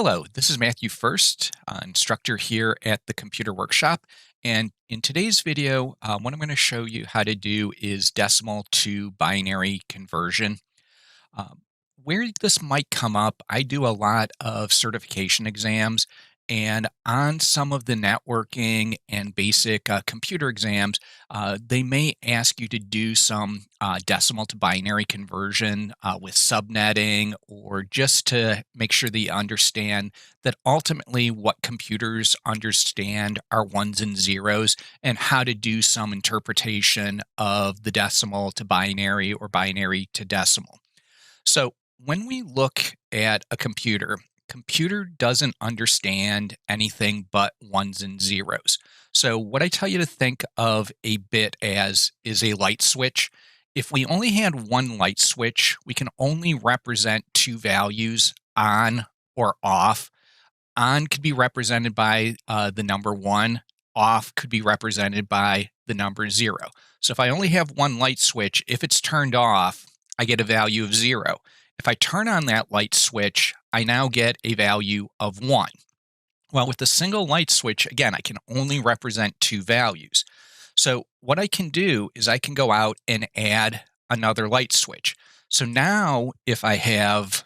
Hello, this is Matthew First, instructor here at the Computer Workshop. And in today's video, what I'm going to show you how to do is decimal to binary conversion. Um, where this might come up, I do a lot of certification exams, and on some of the networking and basic computer exams, they may ask you to do some decimal to binary conversion with subnetting, or just to make sure that you understand that ultimately what computers understand are ones and zeros, and how to do some interpretation of the decimal to binary or binary to decimal. So when we look at a computer doesn't understand anything but ones and zeros. So what I tell you to think of a bit as is a light switch. If we only had one light switch, we can only represent two values, on or off. On could be represented by the number one. Off could be represented by the number zero. So if I only have one light switch, if it's turned off, I get a value of zero. If I turn on that light switch, I now get a value of one. Well, with a single light switch, again, I can only represent two values. So what I can do is I can go out and add another light switch. So now if I have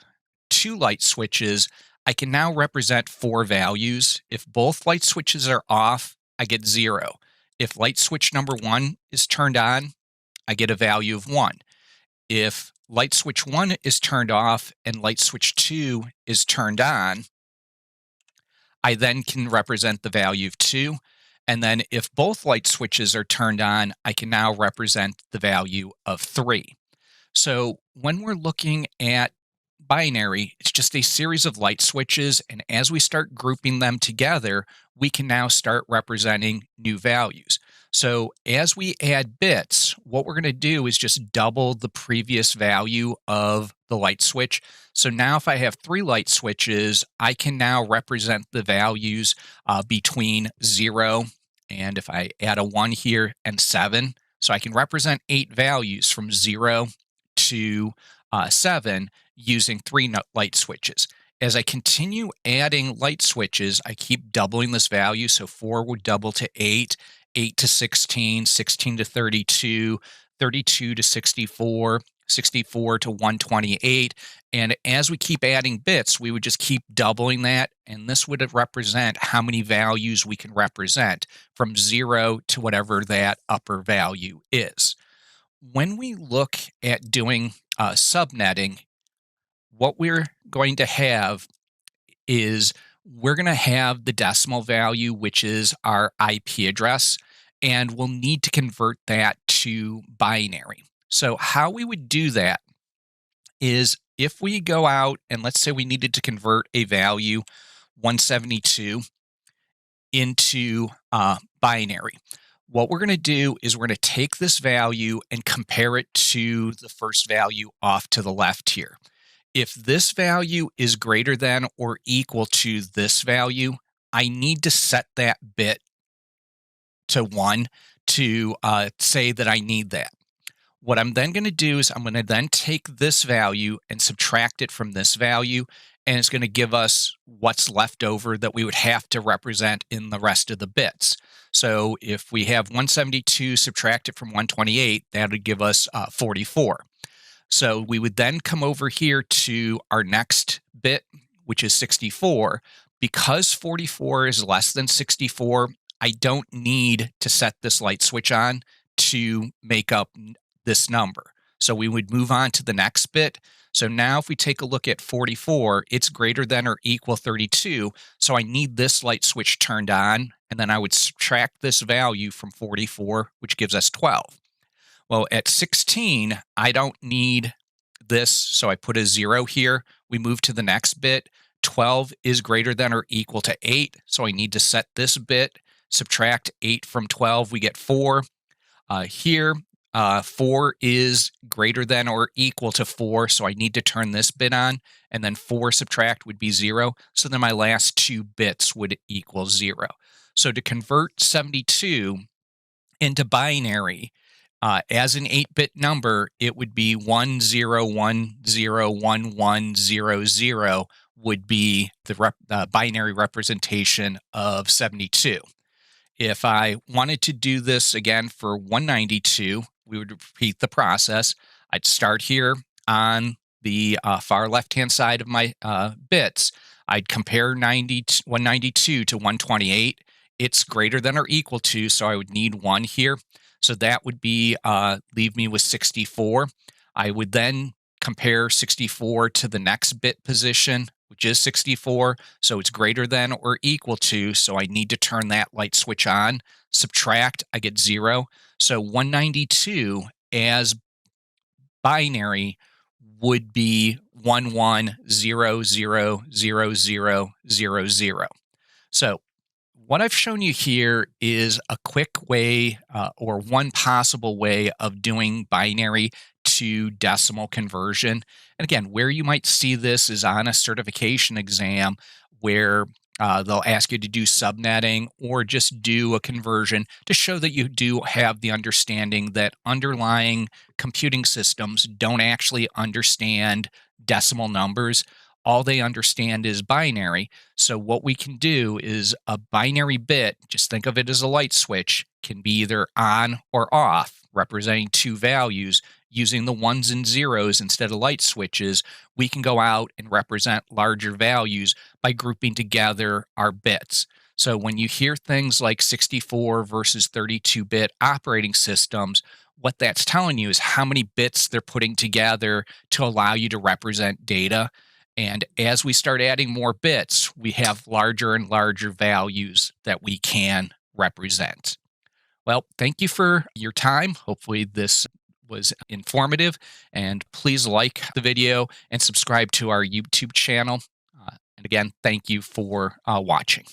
two light switches, I can now represent four values. If both light switches are off, I get zero. If light switch number one is turned on, I get a value of one. If light switch one is turned off and light switch two is turned on, I then can represent the value of two. And then if both light switches are turned on, I can now represent the value of three. So when we're looking at binary, it's just a series of light switches. And as we start grouping them together, we can now start representing new values. So as we add bits, what we're going to do is just double the previous value of the light switch. So now if I have three light switches, I can now represent the values between 0, and if I add a 1 here, and 7. So I can represent 8 values from 0 to 7 using three light switches. As I continue adding light switches, I keep doubling this value. So 4 would double to 8, 8 to 16, 16 to 32, 32 to 64, 64 to 128. And as we keep adding bits, we would just keep doubling that. And this would represent how many values we can represent from 0 to whatever that upper value is. When we look at doing subnetting, what we're going to have is we're going to have the decimal value, which is our IP address, and we'll need to convert that to binary. So how we would do that is if we go out and let's say we needed to convert a value 172 into binary. What we're going to do is we're going to take this value and compare it to the first value off to the left here. If this value is greater than or equal to this value, I need to set that bit to 1 to say that I need that. What I'm then going to do is I'm going to then take this value and subtract it from this value, and it's going to give us what's left over that we would have to represent in the rest of the bits. So if we have 172 subtracted from 128, that would give us 44. So we would then come over here to our next bit, which is 64. Because 44 is less than 64, I don't need to set this light switch on to make up this number. So we would move on to the next bit. So now if we take a look at 44, it's greater than or equal 32. So I need this light switch turned on, and then I would subtract this value from 44, which gives us 12. Well, at 16, I don't need this, so I put a 0 here. We move to the next bit. 12 is greater than or equal to 8, so I need to set this bit. Subtract 8 from 12, we get 4. Here, 4 is greater than or equal to 4, so I need to turn this bit on, and then 4 subtract would be 0, so then my last two bits would equal 0. So to convert 72 into binary, as an 8-bit number, it would be 10101100, would be the binary representation of 72. If I wanted to do this again for 192, we would repeat the process. I'd start here on the far left-hand side of my bits. I'd compare 192 to 128. It's greater than or equal to, so I would need 1 here. So that would be leave me with 64. I would then compare 64 to the next bit position, which is 64. So it's greater than or equal to. So I need to turn that light switch on. Subtract, I get 0. So 192 as binary would be 11000000. So what I've shown you here is a quick way or one possible way of doing binary to decimal conversion. And again, where you might see this is on a certification exam where they'll ask you to do subnetting or just do a conversion to show that you do have the understanding that underlying computing systems don't actually understand decimal numbers. All they understand is binary. So, what we can do is a binary bit, just think of it as a light switch, can be either on or off, representing two values. Using the ones and zeros instead of light switches, we can go out and represent larger values by grouping together our bits. So, when you hear things like 64 versus 32-bit operating systems, what that's telling you is how many bits they're putting together to allow you to represent data. And as we start adding more bits, we have larger and larger values that we can represent. Well, thank you for your time. Hopefully, this was informative. And please like the video and subscribe to our YouTube channel. And again, thank you for watching.